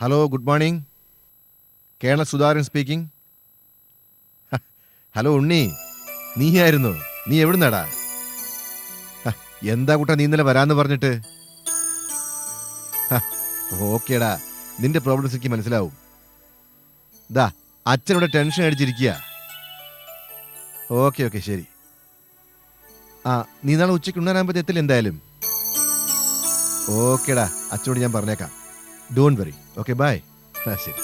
Hello, good morning. Colonel Sudhakaran speaking. Hello Unni, നീയായിരുന്നു? നീ എവിടുന്നാടാ? എന്താ കുട്ടാ നീ ഇന്നലെ വരാന്ന് പറഞ്ഞിട്ട്? ഓക്കേടാ, നിന്റെ പ്രോബ്ലംസ് എനിക്ക് മനസ്സിലാവും. ദാ അച്ഛനോട് ടെൻഷൻ അടിച്ചിരിക്കുക. ഓക്കെ ഓക്കെ ശരി. നീ നാളെ ഉച്ചയ്ക്ക് ഉണ്ണാനാകുമ്പോൾ എത്തില്ല എന്തായാലും. ഓക്കേടാ, അച്ഛനോട് ഞാൻ പറഞ്ഞേക്കാം. Don't worry. Okay bye. ശരി.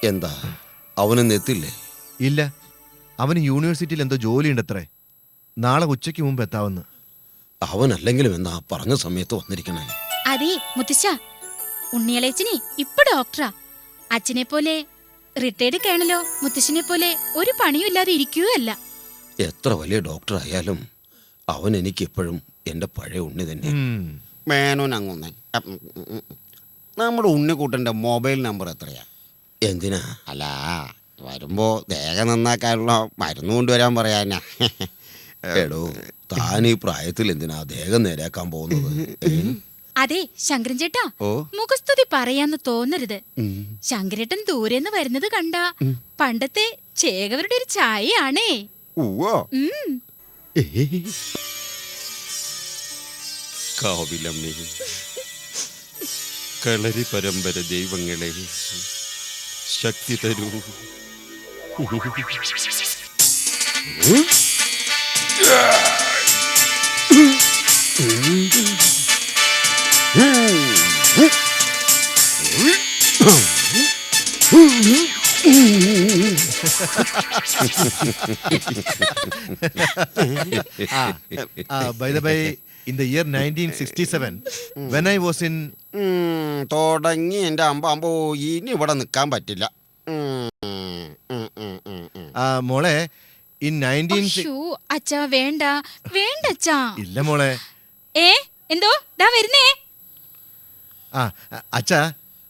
എന്താ അവനൊന്നും എത്തില്ലേ? ഇല്ല, അവന് യൂണിവേഴ്സിറ്റിയിൽ എന്തോ ജോലിയുണ്ടത്രേ. നാളെ ഉച്ചയ്ക്ക് മുമ്പ് എത്താമെന്ന്. അവനല്ലെങ്കിലും എന്നാ പറഞ്ഞ സമയത്ത് വന്നിരിക്കണേ. അതെ മുത്തശ്ശ, ഉണ്ണിയളേച്ചനെ ഇപ്പൊ ഡോക്ടറാ. അച്ഛനെ പോലെ റിട്ടയർഡ് കേണലോ മുത്തശ്ശനെ പോലെ ഒരു പണിയും ഇല്ലാതെ ഇരിക്കുകയല്ല. എത്ര വലിയ ഡോക്ടർ ആയാലും അവൻ എനിക്ക് എപ്പോഴും എന്റെ പഴയ ഉണ്ണി തന്നെ. മേനോൻ അങ്ങൊന്നേ. നമ്മുടെ ഉണ്ണിക്കുട്ടൻ്റെ മൊബൈൽ നമ്പർ എത്രയാ? എന്തിനാ? അല്ല, വരുമ്പോ ദേഹം നന്നാക്കാനുള്ള മരുന്ന് കൊണ്ടുവരാൻ പറയാനാ. എടോ, താൻ ഈ പ്രായത്തിൽ എന്തിനാ ദേഹം നേരാക്കാൻ പോകുന്നത്? അതെ ശങ്കരൻ ചേട്ടാ, ഓ മുഖസ്തുതി പറയാന്ന് തോന്നരുത്. ശങ്കരേട്ടൻ ദൂരെന്ന് വരുന്നത് കണ്ട പണ്ടത്തെ ചേകവരുടെ ഒരു ചായയാണേ. ഉവ്വോ. കാവിലമ്മേ, കളരി പരമ്പര ദൈവങ്ങളെ ശക്തി തരൂ. By the way, in the year 1967, when I was in... തുടങ്ങി എൻ്റെ അമ്പോ ഇനി ഇവിടെ നിൽക്കാൻ പറ്റില്ല. മോളെ, in 19... ശ്ശോ, അച്ഛാ വേണ്ട വേണ്ട അച്ഛാ. ഇല്ല മോളെ. എന്തോ ദാ വരുന്നേ. അച്ഛാ,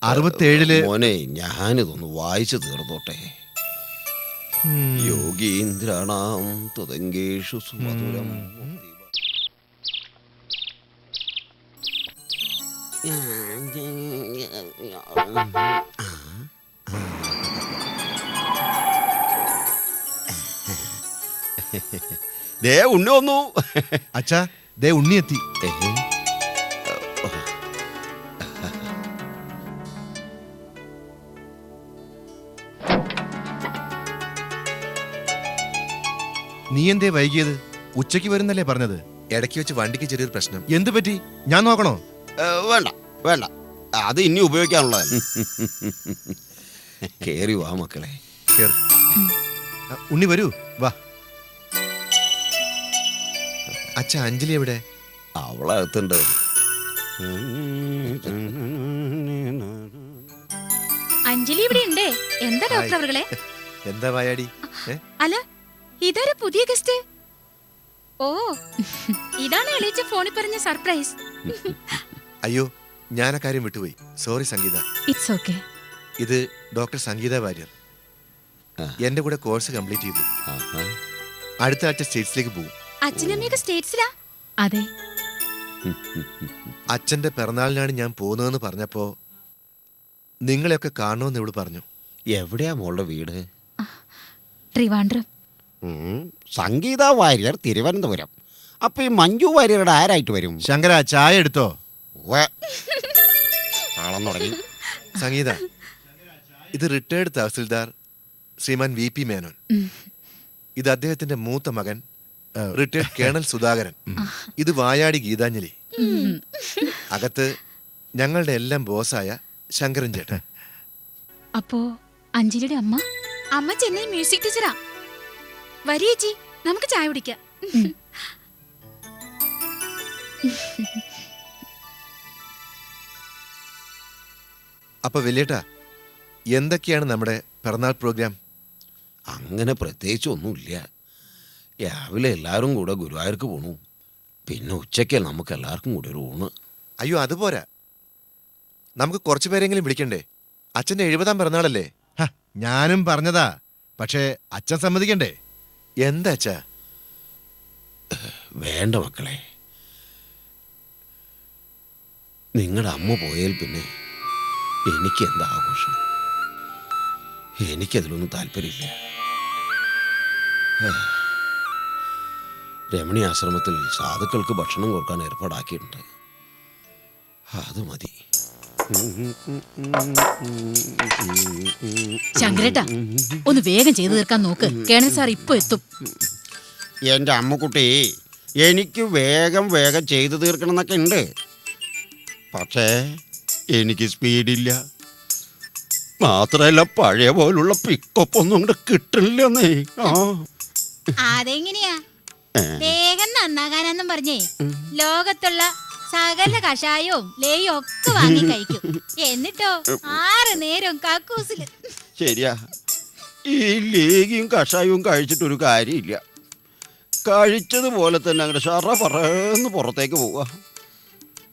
67 മോനെ, ഞാനിതൊന്ന് വായിച്ചു തീർന്നോട്ടെ. യോഗീന്ദ്രാണാം തുതങ്കേഷു സുമധുരം. ദേ ഉണ്ണി വന്നു. അച്ഛാ, ദേ ഉണ്ണി എത്തി. നീ എന്തേ വൈകിയത്? ഉച്ചയ്ക്ക് വരുന്നല്ലേ പറഞ്ഞത്? ഇടയ്ക്ക് വെച്ച് വണ്ടിക്ക് ചെറിയൊരു പ്രശ്നം. എന്ത് പറ്റി? ഞാൻ നോക്കണോ? വേണ്ട വേണ്ട, അത് ഇനി ഉപയോഗിക്കാനുള്ളതല്ല. കേറി വാ മക്കളെ. കേറ്. ഉണ്ണി വരൂ, വാ. അച്ഛ, അഞ്ജലി എവിടെ? അവളകത്തുണ്ട്. അഞ്ജലി ഇവിടെ ഉണ്ടേ. എന്താ ഡോക്ടർ അവர்களെ? എന്താ വായാടി? അല്ല, ഇതൊരു പുതിയ ഗസ്റ്റ്. ഓ, ഇതാണ് എളീച്ച ഫോണിൽ പറഞ്ഞ സർപ്രൈസ്. അയ്യോ, ഞാൻ ആ കാര്യം വിട്ടുപോയി. Sorry Sangeetha. It's okay. ഇത് ഡോക്ടർ സംഗീത വാര്യർ. എന്റെ കൂടെ കോഴ്സ് കംപ്ലീറ്റ് ചെയ്തു. അടുത്ത ആഴ്ച സ്റ്റേറ്റ്സിലേക്ക് പോകും. അച്ഛനമ്മയൊക്കെ സ്റ്റേറ്റ്സിലാ? അതെ. അച്ഛന്റെ പിറന്നാളിനാണ് ഞാൻ പോകുന്നതെന്ന് പറഞ്ഞപ്പോ നിങ്ങളെയൊക്കെ കാണണമെന്ന് ഇവിടെ പറഞ്ഞു. എവിടെയാ മോളുടെ വീട്? ട്രിവാൻഡ്രം. സംഗീത വാര്യർ തിരുവനന്തപുരം. അപ്പൊ ഈ മഞ്ജു വാര്യരുടെ ആരായിട്ട് വരും? ശങ്കര, ചായ എടുത്തോ? ആളം തുടങ്ങി. സംഗീത, ഇത് റിട്ടയർഡ് തഹസിൽദാർ ശ്രീമാൻ VP മേനോൻ. ഇത് അദ്ദേഹത്തിന്റെ മൂത്ത മകൻ റിട്ടയർഡ് കേണൽ സുധാകരൻ. ഇത് വായാടി ഗീതാഞ്ജലി. അകത്ത് ഞങ്ങളുടെ എല്ലാം ബോസായ ശങ്കരൻ ചേട്ടൻ. അപ്പോ അഞ്ജലിയുടെ അമ്മ? അമ്മ ചെന്നൈ മ്യൂസിക് ടീച്ചറാ. വരിയേച്ചി, നമുക്ക് ചായ കുടിക്കാം. അപ്പൊ വലിയേട്ടാ, എന്തൊക്കെയാണ് നമ്മുടെ പിറന്നാൾ പ്രോഗ്രാം? അങ്ങനെ പ്രത്യേകിച്ച് ഒന്നുമില്ല. രാവിലെ എല്ലാവരും കൂടെ ഗുരുവായൂർക്ക് പോണു. പിന്നെ ഉച്ചയ്ക്ക് നമുക്ക് എല്ലാവർക്കും കൂടി ഒരു ഊണ്. അയ്യോ, അതുപോരാ. നമുക്ക് കുറച്ചു പേരെങ്കിലും വിളിക്കണ്ടേ? അച്ഛൻ്റെ 70-ാം പിറന്നാളല്ലേ? ഞാനും പറഞ്ഞതാ, പക്ഷേ അച്ഛൻ സമ്മതിക്കണ്ടേ? എന്താ അച്ഛാ? വേണ്ട മക്കളെ, നിങ്ങളുടെ അമ്മ പോയാൽ പിന്നെ എനിക്ക് എന്താ ആഘോഷം? എനിക്കതിലൊന്നും താല്പര്യമില്ല. രമണി ആശ്രമത്തിൽ സാധുക്കൾക്ക് ഭക്ഷണം കൊടുക്കാൻ ഏർപ്പാടാക്കിയിട്ടുണ്ട്. അത് മതി. ശങ്കരേട്ടാ, ഒന്ന് വേഗം ചെയ്തു തീർക്കാൻ നോക്ക്. കേണൽ സാർ ഇപ്പൊ എത്തും. എൻ്റെ അമ്മുക്കുട്ടി, എനിക്ക് വേഗം വേഗം ചെയ്തു തീർക്കണം എന്നൊക്കെ ഉണ്ട്. പക്ഷേ എനിക്ക് സ്പീഡില്ല. മാത്രമല്ല പഴയ പോലുള്ള പിക്കപ്പ് ഒന്നും കൊണ്ട് കിട്ടില്ലെന്നേ. അതെങ്ങനെയാ വേഗം നന്നാകാനെന്നും പറഞ്ഞേ ലോകത്തുള്ള സകല കഷായവും ലേയും ഒക്കെ വാങ്ങി കഴിക്കും. എന്നിട്ടോ 6 നേരം കക്കൂസില്. ശരിയാ, ഈ ലേഗിയും കഷായവും കഴിച്ചിട്ടൊരു കാര്യമില്ല. കഴിച്ചതുപോലെ തന്നെ അങ്ങനെ പറന്ന് പുറത്തേക്ക് പോവുക.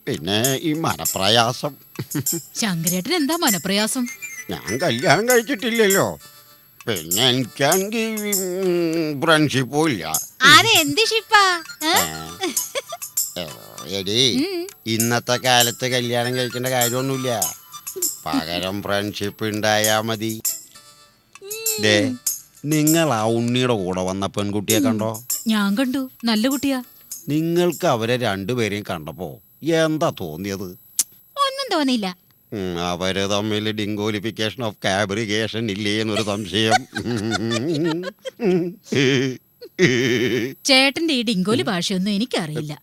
പിന്നെ ഈ മനപ്രയാസം. ശങ്കരേട്ടൻ എന്താ മനപ്രയാസം? ഞാൻ കല്യാണം കഴിച്ചിട്ടില്ലല്ലോ. പിന്നെ എനിക്കാണെങ്കിൽ ഫ്രണ്ട്ഷിപ്പും ഇല്ല. അതെന്ത് ഷിപ്പാ? എടി, ഇന്നത്തെ കാലത്ത് കല്യാണം കഴിക്കേണ്ട കാര്യമൊന്നുമില്ല. പകരം ഫ്രണ്ട്ഷിപ്പ് ഉണ്ടായാ മതി. ദേ, നിങ്ങൾ ആ ഉണ്ണിയുടെ കൂടെ വന്ന പെൺകുട്ടിയെ കണ്ടോ? ഞാൻ കണ്ടു, നല്ല കുട്ടിയാ. നിങ്ങൾക്ക് അവരെ രണ്ടുപേരെയും കണ്ടപ്പോ എന്താ തോന്നിയത്? ഒന്നും തോന്നിയില്ല. അവര് തമ്മിൽ ഡിങ്കോലിഫിക്കേഷൻ ഓഫ് കാബ്രിഗേഷൻ ഇല്ലേ എന്നൊരു സംശയം. ചേട്ടന്റെ ഈ ഡിങ്കോലി ഭാഷയൊന്നും എനിക്കറിയില്ല.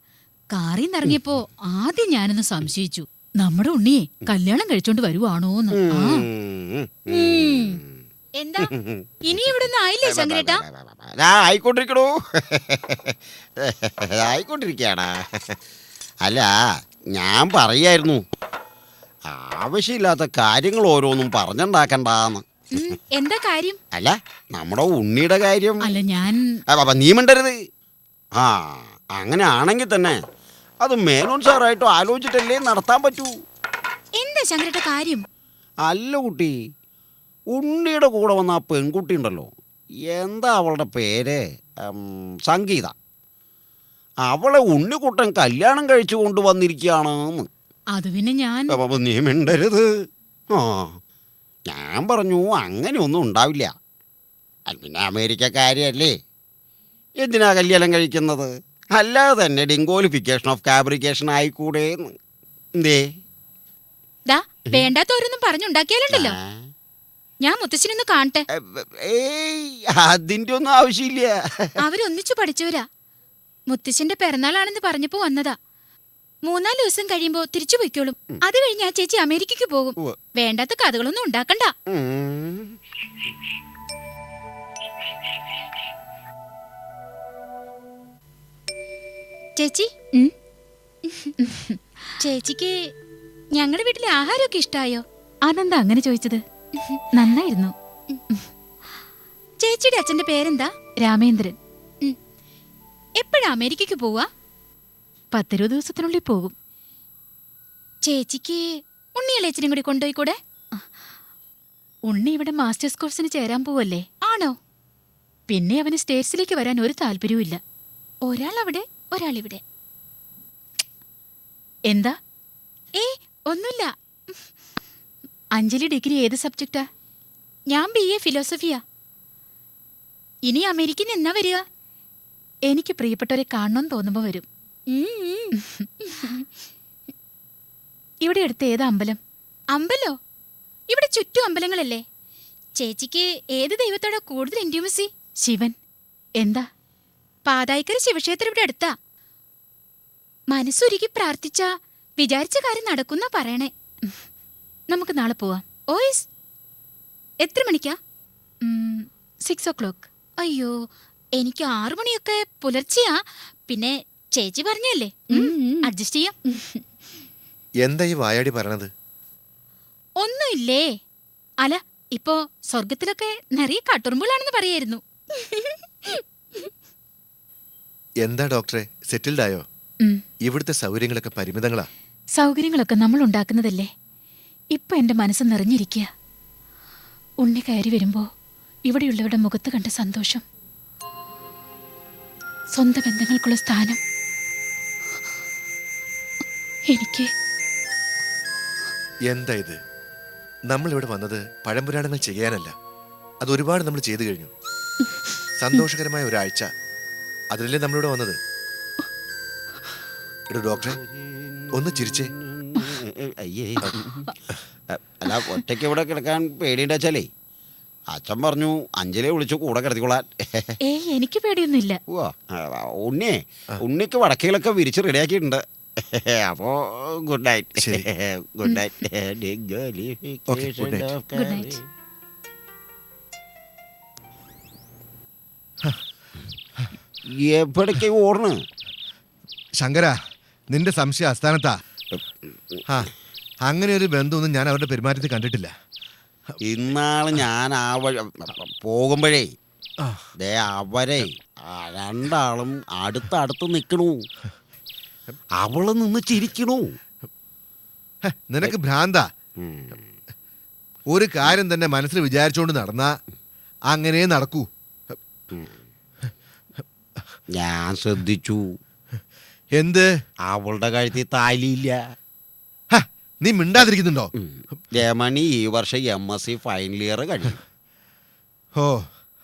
കാറിൽ നിന്നിറങ്ങിയപ്പോ ആദ്യം ഞാനൊന്ന് സംശയിച്ചു, നമ്മുടെ ഉണ്ണിയെ കല്യാണം കഴിച്ചോണ്ട് വരുവാണോന്ന്. എന്താ ഇനി ഇവിടെ ഒന്നും ആയില്ലേ ശങ്കരേട്ടാ? ആയിക്കൊണ്ടിരിക്കണോ? ആയിക്കൊണ്ടിരിക്കയാടാ. അല്ല, ഞാൻ പറയായിരുന്നു, ആവശ്യമില്ലാത്ത കാര്യങ്ങൾ ഓരോന്നും പറഞ്ഞുണ്ടാക്കണ്ടെന്ന്. എന്താ കാര്യം? അല്ല, നമ്മുടെ ഉണ്ണിയുടെ കാര്യം. അല്ല, ഞാൻ നീ മിണ്ടരുത്. അങ്ങനെ ആണെങ്കിൽ തന്നെ അത് മേനോൻ സാറായിട്ടും ആലോചിച്ചിട്ടല്ലേ നടത്താൻ പറ്റൂ. എന്താ ശങ്കരേട്ട കാര്യം? അല്ല കുട്ടി, ഉണ്ണിയുടെ കൂടെ വന്ന ആ പെൺകുട്ടി ഉണ്ടല്ലോ, എന്താ അവളുടെ പേര്? സംഗീത. അവളെ ഉണ്ണിക്കുട്ടൻ കല്യാണം കഴിച്ചു കൊണ്ടുവന്നിരിക്കുകയാണെന്ന്. അത് പിന്നെ ഞാൻ നീ മിണ്ടരുത്. ഞാൻ പറഞ്ഞു അങ്ങനെയൊന്നും ഉണ്ടാവില്ല. പിന്നെ അമേരിക്കക്കാരിയല്ലേ, എന്തിനാ കല്യാണം കഴിക്കുന്നത്? അല്ലാതെ തന്നെ ഡിങ്കോലിഫിക്കേഷൻ ഓഫ് കാബ്രിക്കേഷൻ ആയിക്കൂടെ? എന്തേ വേണ്ടാത്തോരൊന്നും പറഞ്ഞുണ്ടാക്കിയാലുണ്ടല്ലോ. ഞാൻ മുത്തശ്ശനൊന്ന് കാണട്ടെ. അതിന്റെ ഒന്നും ആവശ്യമില്ല. അവരൊന്നിച്ചു പഠിച്ചവരാ. മുത്തശ്ശന്റെ പിറന്നാളാണെന്ന് പറഞ്ഞപ്പോ വന്നതാ. 3-4 ദിവസം കഴിയുമ്പോ തിരിച്ചു പോയിക്കോളും. അത് കഴിഞ്ഞ് ആ ചേച്ചി അമേരിക്കക്ക് പോകും. വേണ്ടാത്ത കഥകളൊന്നും ഉണ്ടാക്കണ്ട. ചേച്ചി, ചേച്ചിക്ക് ഞങ്ങളുടെ വീട്ടിലെ ആഹാരമൊക്കെ ഇഷ്ടായോ? അതെന്താ അങ്ങനെ ചോദിച്ചത്? നന്നായിരുന്നു. ചേച്ചിയുടെ അച്ഛന്റെ പേരെന്താ? രാമേന്ദ്രൻ. എപ്പോഴാ അമേരിക്കക്ക് പോവാ? 10-20 ദിവസത്തിനുള്ളിൽ പോകും. ചേച്ചിക്ക് ഉണ്ണിയളേച്ചനും കൂടി കൊണ്ടുപോയിക്കൂടെ? ഉണ്ണി ഇവിടെ മാസ്റ്റേഴ്സ് കോഴ്സിന് ചേരാൻ പോവല്ലേ? ആണോ? പിന്നെ അവന് സ്റ്റേറ്റ്സിലേക്ക് വരാൻ ഒരു താല്പര്യവും ഇല്ല. ഒരാൾ അവിടെ, ഒരാളിവിടെ. എന്താ? ഒന്നുമില്ല. അഞ്ജലി ഡിഗ്രി ഏത് സബ്ജക്റ്റാ? ഞാൻ BA ഫിലോസഫിയാ. ഇനി അമേരിക്കയിൽ നിന്ന് എന്നാ വരിക? എനിക്ക് പ്രിയപ്പെട്ടവരെ കാണണമെന്ന് തോന്നുമ്പോ വരും. ഇവിടെ അടുത്ത് ഏതാ അമ്പലം? അമ്പലോ? ഇവിടെ ചുറ്റും അമ്പലങ്ങളല്ലേ. ചേച്ചിക്ക് ഏത് ദൈവത്തോടാ കൂടുതൽ ഇന്റിമസി? ശിവൻ. എന്താ? പാതായിക്കര ശിവക്ഷേത്രം ഇവിടെ അടുത്താ. മനസ്സൊരുക്കി പ്രാർത്ഥിച്ച വിചാരിച്ച കാര്യം നടക്കുന്ന പറയണേ. നമുക്ക് നാളെ പോവാം. ഓയസ്. എത്ര മണിക്കാ? 6 o'clock. അയ്യോ, എനിക്ക് 6 മണിയൊക്കെ പുലർച്ചെയാ. പിന്നെ ചേച്ചി പറഞ്ഞല്ലേ, അഡ്ജസ്റ്റ് ചെയ്യാം. എന്താ ഈ വായാടി പറയണത്? ഒന്നുമില്ലേ. അല്ല, ഇപ്പോ സ്വർഗത്തിലൊക്കെ നിറയെ കാട്ടുറുമ്പുകളാണെന്ന് പറയായിരുന്നു. എന്താ ഡോക്ടറെ, സെറ്റിൽഡ് ആയോ? ഇവിടുത്തെ സൗകര്യങ്ങളൊക്കെ പരിമിതങ്ങളാ. സൗകര്യങ്ങളൊക്കെ നമ്മൾ ഉണ്ടാക്കുന്നതല്ലേ. ഇപ്പൊ എന്റെ മനസ്സ് നിറഞ്ഞിരിക്കുക. ഉണ്ണി കയറി വരുമ്പോ ഇവിടെയുള്ളവരുടെ മുഖത്ത് കണ്ട സന്തോഷം, സ്വന്തം ബന്ധങ്ങൾക്കുള്ള സ്ഥാനം, എനിക്ക് എന്താ ഇത്? നമ്മൾ ഇവിടെ വന്നത് പഴംപുരാണങ്ങൾ ചെയ്യാനല്ല. അത് ഒരുപാട് നമ്മൾ ചെയ്തു കഴിഞ്ഞു. സന്തോഷകരമായ ഒരാഴ്ച, അതിലല്ലേ നമ്മളിവിടെ വന്നത്. എടോ ഡോക്ടറെ, ഒന്ന് ചിരിച്ചേ. അയ്യേ. അല്ല, ഒറ്റയ്ക്ക് ഇവിടെ കിടക്കാൻ പേടിയുണ്ട് വെച്ചാലേ അച്ഛൻ പറഞ്ഞു അഞ്ജലിയെ വിളിച്ചു കൂടെ കിടത്തിക്കൊള്ളാൻ. എനിക്ക് പേടിയൊന്നുമില്ല. ഉണ്ണിക്ക് വടക്കുകളൊക്കെ വിരിച്ച് റെഡിയാക്കിയിട്ടുണ്ട്. അപ്പോ ഗുഡ് നൈറ്റ്. ശരി. Good night. Okay, good night. Good night. എവിടേക്ക് ഓടണ്? ശങ്കര, നിന്റെ സംശയം അസ്ഥാനത്താ. ആ, അങ്ങനെ ഒരു ബന്ധമൊന്നും ഞാൻ അവരുടെ പെരുമാറ്റത്തിൽ കണ്ടിട്ടില്ല. ഇന്നാള് ഞാൻ ആ വഴി പോകുമ്പോഴേ ആ, ദേ അവരെ രണ്ടാളും അടുത്തടുത്ത് നിൽക്കണു. അവള് നിന്ന് ചിരിക്കണു. ഹെ, നിനക്ക് ഭ്രാന്താ. ഒരു കാര്യം തന്നെ മനസ്സിൽ വിചാരിച്ചോണ്ട് നടന്നാ അങ്ങനെ നടക്കൂ. ഞാൻ ശ്രദ്ധിച്ചു. എന്ത്? അവളുടെ കഴുത്തിൽ താലിയില്ല. ഹ, നീ മിണ്ടാതിരിക്കുന്നുണ്ടോ? രമണി ഈ വർഷം MSc ഫൈനൽ ഇയർ കഴിയും. ഓ,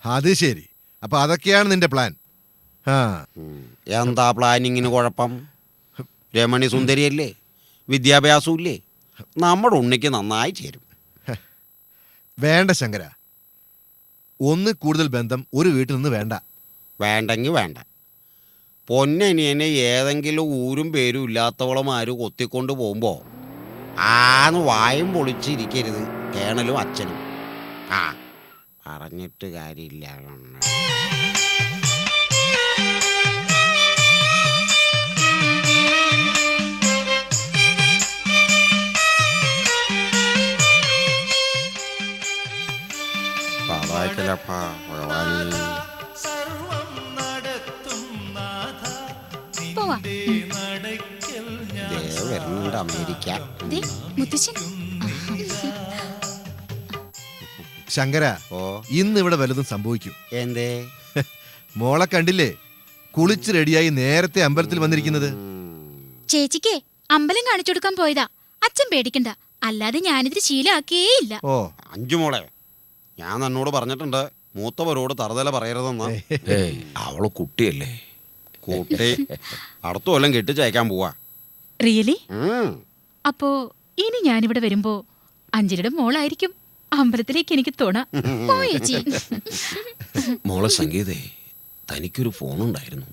അത് ശരി. അപ്പൊ അതൊക്കെയാണ് നിന്റെ പ്ലാൻ. ആ, എന്താ പ്ലാനിങ്ങിന് കുഴപ്പം? രമണി സുന്ദരിയല്ലേ, വിദ്യാഭ്യാസവും ഇല്ലേ, നമ്മുടെ ഉണ്ണിക്ക് നന്നായി ചേരും. വേണ്ട ശങ്കര, ഒന്ന് കൂടുതൽ ബന്ധം ഒരു വീട്ടിൽ നിന്ന് വേണ്ട. വേണ്ടെങ്കിൽ വേണ്ട. പൊന്നനിയനെ ഏതെങ്കിലും ഊരും പേരും ഇല്ലാത്തവളമാര് കൊത്തിക്കൊണ്ട് പോകുമ്പോൾ ആന്ന് വായും പൊളിച്ചിരിക്കരുത് കേണലും അച്ഛനും. ആ, പറഞ്ഞിട്ട് കാര്യമില്ല. പാവായിക്കലപ്പാ ഭഗവാനേ. പോവാ. വരുന്നുണ്ട് അമേരിക്ക. ദേ, മുത്തശ്ശൻ. ശങ്കര, ഓ, ഇന്ന് ഇവിടെ വല്ലതും സംഭവിക്കും. എന്തേ? മോളെ കണ്ടില്ലേ, കുളിച്ച് റെഡിയായി നേരത്തെ അമ്പലത്തിൽ വന്നിരിക്കുന്നത്. ചേച്ചിക്ക് അമ്പലം കാണിച്ചു കൊടുക്കാൻ പോയതാ. അച്ഛൻ പേടിക്കണ്ട, അല്ലാതെ ഞാനിതിന് ശീലമാക്കിയേ ഇല്ല. ഓ, അഞ്ചു മോളെ, ഞാൻ എന്നോട് പറഞ്ഞിട്ടുണ്ട് മൂത്തവരോട് തറുതല പറയരുതെന്ന്. ഏയ്, അവള് കുട്ടിയല്ലേ. കൂട്ടി അടുത്ത കൊല്ലം കെട്ടിച്ചയക്കാൻ പോവാ. റിയലി? ഉം. അപ്പോ ഇനി ഞാനിവിടെ വരുമ്പോ അഞ്ജലിയുടെ മോളായിരിക്കും അമ്പലത്തിലേക്ക് എനിക്ക് തോണ. പോയേച്ചി. മോളെ സംഗീതേ, തനിക്കൊരു ഫോണുണ്ടായിരുന്നു,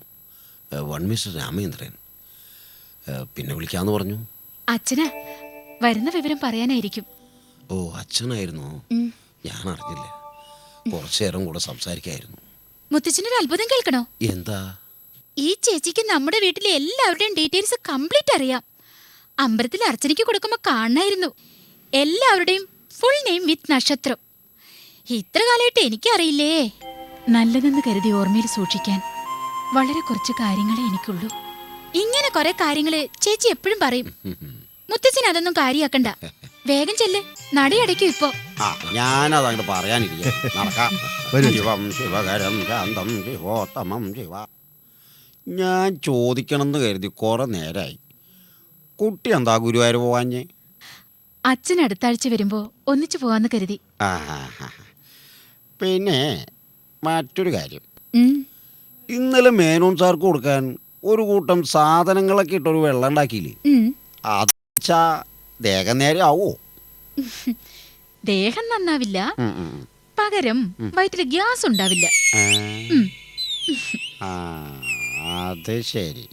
1 മിസ്റ്റർ രാമേന്ദ്രൻ. പിന്നെ വിളിക്കാന്ന് പറഞ്ഞു. അച്ഛനാ, വരുന്ന വിവരം പറയാനായിരിക്കും. ഓ, അച്ഛനായിരുന്നു. ഉം. ഞാൻ അറിഞ്ഞില്ല. കുറച്ചു നേരം കൂടെ സംസാരിക്കായിരുന്നു. മുത്തച്ഛനൊരു അത്ഭുതം കേൾക്കണോ? എന്താ? ഈ ചേച്ചിക്ക് നമ്മുടെ വീട്ടിലെ എല്ലാവരുടെയും ഡീറ്റെയിൽസ് കംപ്ലീറ്റ് അറിയാം. അമ്പലത്തിൽ അർച്ചനയ്ക്ക് കൊടുക്കുമ്പോ കാണായിരുന്നു എല്ലാവരുടെയും ഫുൾ നെയിം വിത്ത് നക്ഷത്രം. ഇത്ര കാലമായിട്ട് എനിക്കറിയില്ലേ. നല്ലതെന്ന് കരുതി ഓർമ്മയിൽ സൂക്ഷിക്കാൻ വളരെ കുറച്ച് കാര്യങ്ങളെ എനിക്കുള്ളൂ. ഇങ്ങനെ കുറെ കാര്യങ്ങള് ചേച്ചി എപ്പോഴും പറയും. മുത്തച്ഛൻ അതൊന്നും കാര്യാക്കണ്ട. വേഗം ചെല്ല്, നടയടയ്ക്കും ഇപ്പോ. ആ, ഞാനത് അങ്ങോട്ട് പറയാനിരിക്കാം. നടക്കാം. വരൂ. ശിവം ശിവകരം ശാന്തം ശിവോത്തമം ശിവ. ഞാൻ ചോദിക്കണമെന്ന് കരുതി കുറെ നേരായി. കുട്ടി എന്താ ഗുരുവായൂർ പോവാഞ്ഞ്? അച്ഛൻ അടുത്ത ആഴ്ച വരുമ്പോ ഒന്നിച്ചു പോവാന്ന് കരുതി. ആ, പിന്നെ മറ്റൊരു കാര്യം, ഉം. ഇന്നലെ മേനോൻ സാർക്ക് കൊടുക്കാൻ ഒരു കൂട്ടം സാധനങ്ങളൊക്കെ ഇട്ടൊരു വെള്ളം ഉണ്ടാക്കിയില്ലേ? ഉം. അത് വെച്ചാ ദേഹം നേരെ ആവോ? ദേഹം നന്നാവില്ല, ഉം, ഉം. പകരം വയറ്റില് ഗ്യാസ് ഉണ്ടാവില്ല. ഏ? ഉം. ആ, അത് ശരി.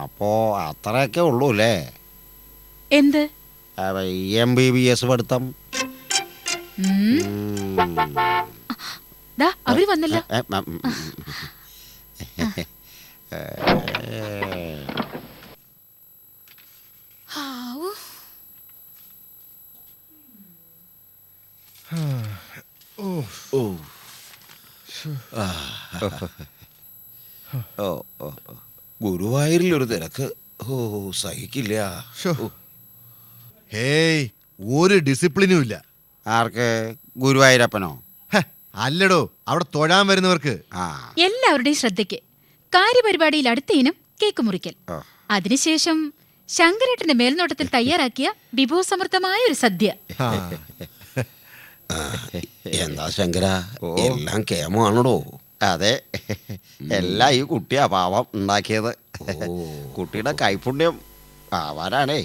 അപ്പോ അത്രയൊക്കെ ഉള്ളൂ അല്ലേ? എന്ത്? MBBS പഠിത്തം. ഉം. ഉം. ദാ അവര് വന്നല്ലോ. ഹാവൂ. ഓ, ഓ, ഓ, ഓ. ഗുരുവായൂരിലൊരു തിരക്ക്. ഓ, സഹിക്കില്ല. ശോ. ഹേയ്, ഒരു ഡിസിപ്ലിനും ഇല്ല. ആർക്ക്? ഗുരുവായൂരപ്പനോ? ഹ, അല്ലടോ, അവിടെ തൊഴാൻ വരുന്നവർക്ക്. ആ, എല്ലാവരുടെയും ശ്രദ്ധയ്ക്ക് കാര്യപരിപാടിയിൽ അടുത്ത ഇനം കേക്ക് മുറിക്കൽ. ആ. അതിനുശേഷം ശങ്കരേട്ടന്റെ മേൽനോട്ടത്തിൽ തയ്യാറാക്കിയ വിഭവസമൃദ്ധമായ ഒരു സദ്യ. ആ, എന്താ ശങ്കര എല്ലാം കേമാണോ? അതെ, എല്ലാം ഈ കുട്ടിയാ പാവം ഉണ്ടാക്കിയത്. കുട്ടിയുടെ കൈപുണ്യം ആവാനാണേ.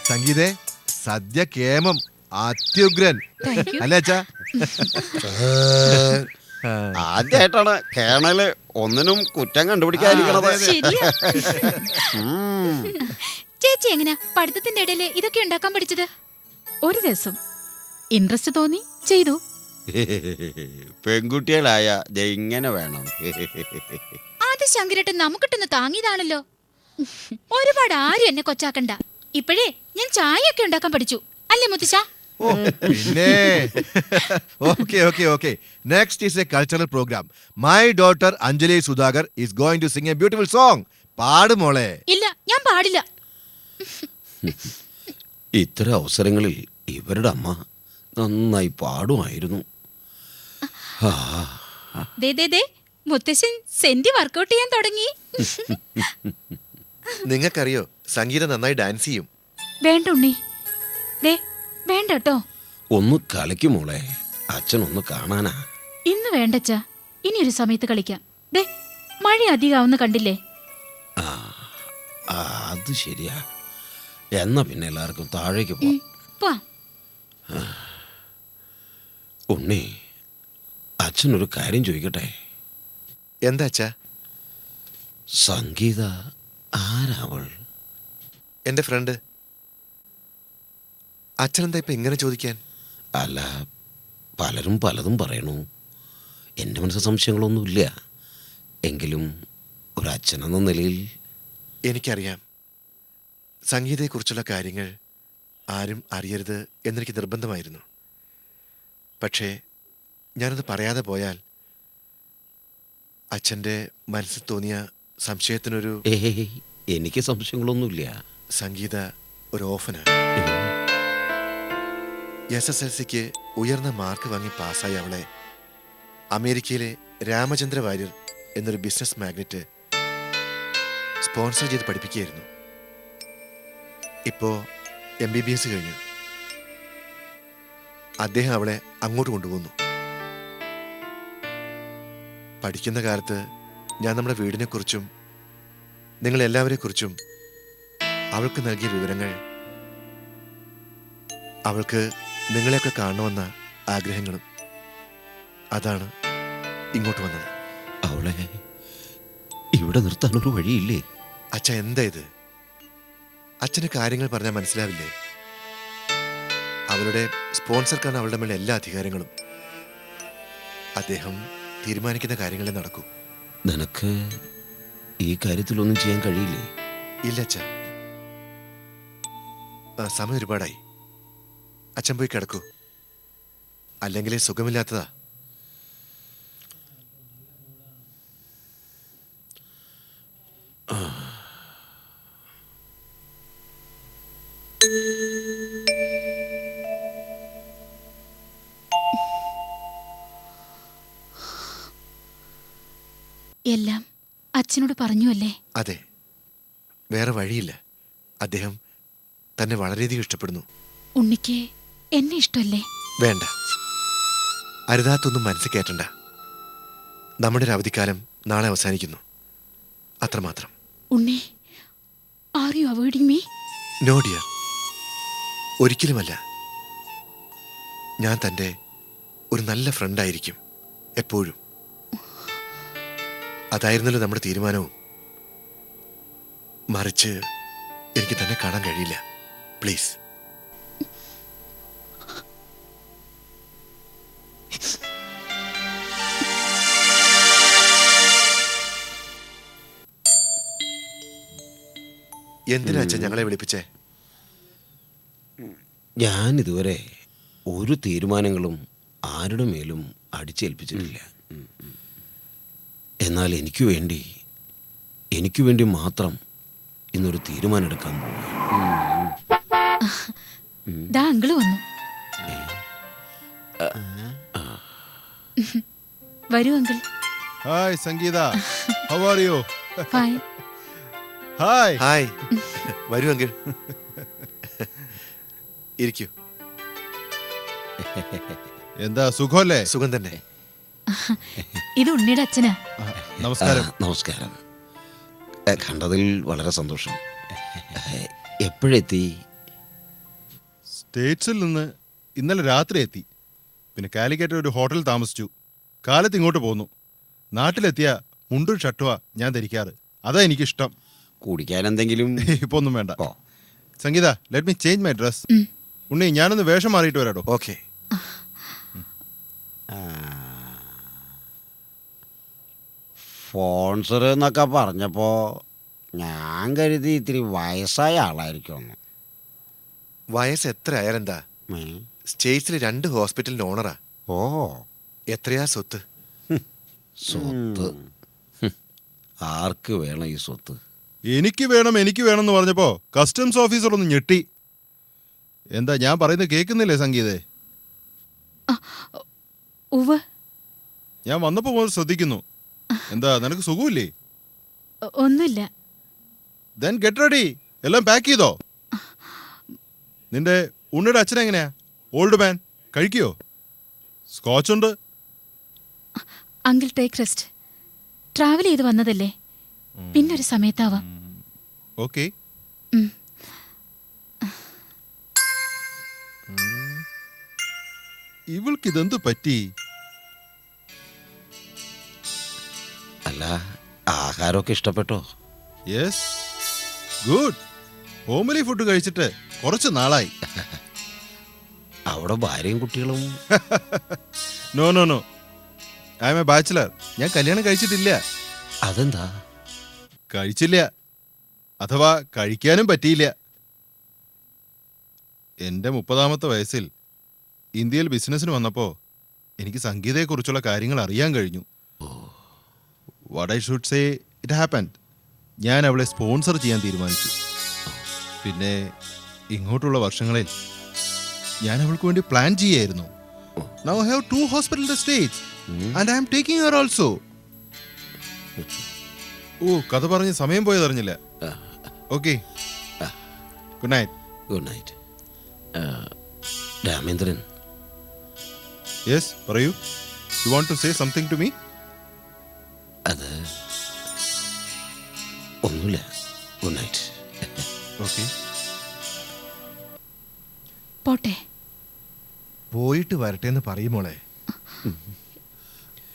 സംഗീതേ, സദ്യ കേമം, അത്യുഗ്രൻ. Thank you. അല്ലേ അച്ഛാ? ആദ്യമായിട്ടാണ് കേണല് ഒന്നിനും കുറ്റം കണ്ടുപിടിക്കാതിരിക്കണത്. ശരിയാ. ഉം. ചേച്ചി എങ്ങനെയാ പഠിത്തത്തിന്റെ ഇടയില് ഇതൊക്കെ ഉണ്ടാക്കാൻ പഠിച്ചത്? ഒരു ദിവസം ഇൻട്രസ്റ്റ് തോന്നി ചെയ്തു. പെൺകുട്ടികളായ ദേ ഇങ്ങനെ വേണം. അത് ശങ്കരേട്ടൻ നമുക്കിട്ടൊന്ന് താങ്ങിയതാണല്ലോ. ഒരുപാട് ആരും എന്നെ കൊച്ചാക്കണ്ട. ഇപ്പോഴേ ഞാൻ ചായയൊക്കെ ഉണ്ടാക്കാൻ പഠിച്ചു, അല്ലേ മുത്തശ്ശ? ഓ, പിന്നെ okay okay okay. Next is a cultural program. My daughter Anjali Sudhakar is going to sing a beautiful song. പാട് മോളെ. ഇല്ല, ഞാൻ പാടില്ല. ഇത്തരം അവസരങ്ങളിൽ ഇവരുടെ അമ്മ നന്നായി പാടുമായിരുന്നു. ദേ ദേ ദേ, മുത്തശ്ശൻ സെന്റി വർക്കൗട്ട് ചെയ്യാൻ തുടങ്ങി. നിങ്ങൾക്കറിയോ, സംഗീതം നന്നായി ഡാൻസ് ചെയ്യും. വേണ്ട ഉണ്ണി, ദേ വേണ്ട കേട്ടോ. ഒന്ന് കളിക്കും മോളെ, അച്ഛനൊന്ന് കാണാനാ. ഇന്ന് വേണ്ടച്ചാ, ഇനി ഒരു സമയത്ത് കളിക്കാം. ദേ മഴ അധികമാവുന്ന കണ്ടില്ലേ? ആ, അത് ശരിയാ. എന്നാ പിന്നെ എല്ലാവർക്കും താഴേക്ക് പോവാം. പോവാം. ഉണ്ണി, അച്ഛനൊരു കാര്യം ചോദിക്കട്ടെ? എന്താ അച്ഛാ? സംഗീത ആരാവൾ? എൻ്റെ ഫ്രണ്ട്. അച്ഛനെന്താ ഇപ്പൊ ഇങ്ങനെ ചോദിക്കാൻ? അല്ല, പലരും പലതും പറയണു. എൻ്റെ മനസ്സിൽ സംശയങ്ങളൊന്നുമില്ല. എങ്കിലും ഒരു അച്ഛനെന്ന നിലയിൽ എനിക്കറിയാം, സംഗീതയെക്കുറിച്ചുള്ള കാര്യങ്ങൾ ആരും അറിയരുത് എന്നെനിക്ക് നിർബന്ധമായിരുന്നു. പക്ഷേ ഞാനത് പറയാതെ പോയാൽ അച്ഛൻ്റെ മനസ്സിൽ തോന്നിയ സംശയത്തിനൊരു ഏയ്, എനിക്ക് സംശയങ്ങളൊന്നുമില്ല. സംഗീത ഒരു ഓഫനാണ്. SSLCക്ക് ഉയർന്ന മാർക്ക് വാങ്ങി പാസ്സായി അവളെ അമേരിക്കയിലെ രാമചന്ദ്ര വാര്യർ എന്നൊരു ബിസിനസ് മാഗ്നറ്റ് സ്പോൺസർ ചെയ്ത് പഠിപ്പിക്കുകയായിരുന്നു. ഇപ്പോ MBBS കഴിഞ്ഞു. അദ്ദേഹം അവളെ അങ്ങോട്ട് കൊണ്ടുപോകുന്നു. പഠിക്കുന്ന കാലത്ത് ഞാൻ നമ്മുടെ വീടിനെക്കുറിച്ചും നിങ്ങളെല്ലാവരെക്കുറിച്ചും അവൾക്ക് നൽകിയ വിവരങ്ങൾ, അവൾക്ക് നിങ്ങളെയൊക്കെ കാണണമെന്ന ആഗ്രഹങ്ങളും, അതാണ് ഇങ്ങോട്ട് വന്നത്. അവളെ ഇവിടെ നിർത്താനൊരു വഴിയില്ലേ? അച്ഛ, എന്താ ഇത്? അച്ഛന് കാര്യങ്ങൾ പറഞ്ഞാൽ മനസ്സിലാവില്ലേ? അവളുടെ സ്പോൺസർക്കാണ് അവളുടെ മേലെ എല്ലാ അധികാരങ്ങളും. അദ്ദേഹം തീരുമാനിക്കുന്ന കാര്യങ്ങളെ നടക്കൂ. നിനക്ക് ഈ കാര്യത്തിലൊന്നും ചെയ്യാൻ കഴിയില്ലേ? ഇല്ല അച്ഛ, സമയം ഒരുപാടായി. അച്ഛൻ പോയി കിടക്കൂ, അല്ലെങ്കിലേ സുഖമില്ലാത്തതാ. എല്ലാം അച്ഛനോട് പറഞ്ഞു അല്ലേ? അതെ, വേറെ വഴിയില്ല. അദ്ദേഹം തന്നെ വളരെയധികം ഇഷ്ടപ്പെടുന്നു. ഉണ്ണിക്ക് എന്നെ ഇഷ്ടമല്ലേ? വേണ്ട, അരുതാത്തൊന്നും മനസ്സിൽ കയറ്റണ്ട. നമ്മുടെ ഒരു അവധിക്കാലം നാളെ അവസാനിക്കുന്നു, അത്രമാത്രം. Unni, are you avoiding me? No dear, ഒരിക്കലുമല്ല. ഞാൻ തൻ്റെ ഒരു നല്ല ഫ്രണ്ടായിരിക്കും എപ്പോഴും. അതായിരുന്നല്ലോ നമ്മുടെ തീരുമാനവും. മറിച്ച് എനിക്ക് തന്നെ കാണാൻ കഴിയില്ല. പ്ലീസ്. എന്തിനാ അച്ഛൻ ഞങ്ങളെ വിളിപ്പിച്ചേ? ഞാൻ ഇതുവരെ ഒരു തീരുമാനങ്ങളും ആരുടെ മേലും അടിച്ചേൽപ്പിച്ചിട്ടില്ല. എന്നാൽ എനിക്ക് വേണ്ടി മാത്രം ഇന്നൊരു തീരുമാനം എടുക്കാൻ പോകും. ദാ അങ്കിള് വന്നു. വരൂ uncle. Hi Sangeetha, how are you? Fine. Hi. Hi. വരൂ അങ്കിൾ, ഇരിക്കൂ. എന്താ സുഖമല്ലേ? സുഖം തന്നെ. ഇത് ഉണ്ണിയുടെ അച്ഛനാ. നമസ്കാരം. നമസ്കാരം. കണ്ടതിൽ വളരെ സന്തോഷം. എപ്പോഴെത്തി? സ്റ്റേറ്റ്സിൽ നിന്ന് ഇന്നലെ രാത്രി എത്തി. പിന്നെ കാലിക്കറ്റ് ഒരു ഹോട്ടലിൽ താമസിച്ചു. കാലത്ത് ഇങ്ങോട്ട് പോന്നു. നാട്ടിലെത്തിയ മുണ്ടും ഷർട്ടുവാ ഞാൻ ധരിക്കാറ്. അതാ എനിക്കിഷ്ടം. കുടിക്കാൻ എന്തെങ്കിലും? ഇപ്പൊ ഒന്നും വേണ്ട. ഓ. Sangeetha, let me change my dress. Unni, ഞാനൊന്ന് വേഷം മാറിയിട്ട് വരാടോ. ഓക്കെ. സ്പോൺസർ എന്നൊക്കെ പറഞ്ഞപ്പോ ഞാൻ കരുതി ഇത്തിരി വയസ്സായ ആളായിരിക്കും. വയസ്സ് എത്ര ആയാലെന്താ? സ്റ്റേറ്റ്സിൽ 2 ഹോസ്പിറ്റലിന്റെ ഓണറാ. ഓ, എത്രയാ സ്വത്ത്? സ്വത്ത്? ആർക്ക് വേണം ഈ സ്വത്ത്? എനിക്ക് വേണം എന്ന് പറഞ്ഞപ്പോ കസ്റ്റംസ് ഓഫീസർ ഒന്ന് ഞെട്ടി. എന്താ ഞാൻ പറയുന്നത് കേൾക്കുന്നില്ലേ സംഗീതേ? ഉവ്വ്. ഞാൻ വന്നപ്പോ മുതൽ ശ്രദ്ധിക്കുന്നു. എന്താ നിനക്ക് സുഖമില്ലേ? ഒന്നുമില്ല. Then get ready. എല്ലാം പാക്ക് ചെയ്തോ? നിന്റെ ഉണ്ണിയുടെ അച്ഛൻ എങ്ങനെയാ? ഓൾഡ് മാൻ കഴിക്കോ? സ്കോച്ച് ഉണ്ട്. Uncle take rest. ട്രാവൽ ചെയ്ത് വന്നതല്ലേ, പിന്നൊരു സമയത്താവാം. ഓക്കെ. ഇവൾക്ക് ഇതെന്ത് പറ്റി? അല്ല, ആഹാരമൊക്കെ ഇഷ്ടപ്പെട്ടോ? Yes, good. ഹോംലി ഫുഡ് കഴിച്ചിട്ട് കുറച്ച് നാളായി. അവിടെ ഭാര്യയും കുട്ടികളും? No no no, I am a bachelor. ഞാൻ കല്യാണം കഴിച്ചിട്ടില്ല. അതെന്താ? കഴിച്ചില്ല, അഥവാ കഴിക്കാനും പറ്റിയില്ല. എൻ്റെ 30ാമത്തെ വയസ്സിൽ ഇന്ത്യയിൽ ബിസിനസ്സിന് വന്നപ്പോൾ എനിക്ക് സംഗീതയെക്കുറിച്ചുള്ള കാര്യങ്ങൾ അറിയാൻ കഴിഞ്ഞു. What I should say, it happened. ഞാൻ അവളെ സ്പോൺസർ ചെയ്യാൻ തീരുമാനിച്ചു. പിന്നെ ഇങ്ങോട്ടുള്ള വർഷങ്ങളിൽ ഞാൻ അവൾക്ക് വേണ്ടി പ്ലാൻ ചെയ്യായിരുന്നു. Now I have 2 hospitals in the States and I am taking her also. ഓ, കഥ പറഞ്ഞ് സമയം പോയതറിഞ്ഞില്ല. Okay, good night. Good night. Ramendran. Yes, പറയൂ. You want to say something to me? അത് ഒന്നുമില്ല. Good night. ഓക്കെ. പോട്ടെ. പോയിട്ട് വരട്ടെ എന്ന് പറയുമോളെ.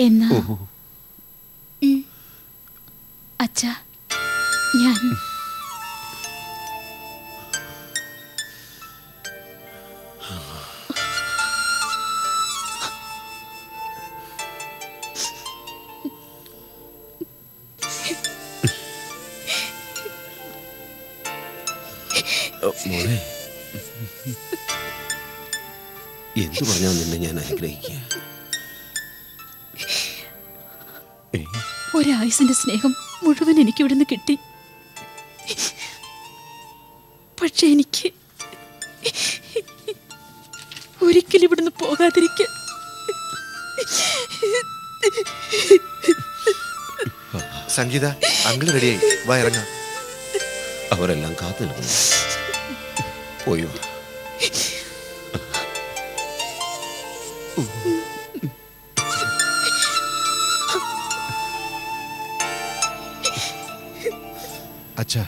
എന്നാ അച്ഛാ, ഞാൻ മോളെ, എന്തു പറഞ്ഞാൽ നിന്നെ ഞാൻ അനുഗ്രഹിക്കുക. ഒരായുസിന്റെ സ്നേഹം മുഴുവൻ എനിക്ക് ഇവിടുന്ന് കിട്ടി. പക്ഷെ എനിക്ക് ഒരിക്കലും ഇവിടുന്ന് പോകാതിരിക്കാൻ സംഗീത, അങ്കിൾ റെഡിയായി. വാ, ഇറങ്ങാം. അവരെല്ലാം കാത്തു നിൽക്കുന്നു. പോയി വാ. അച്ഛാ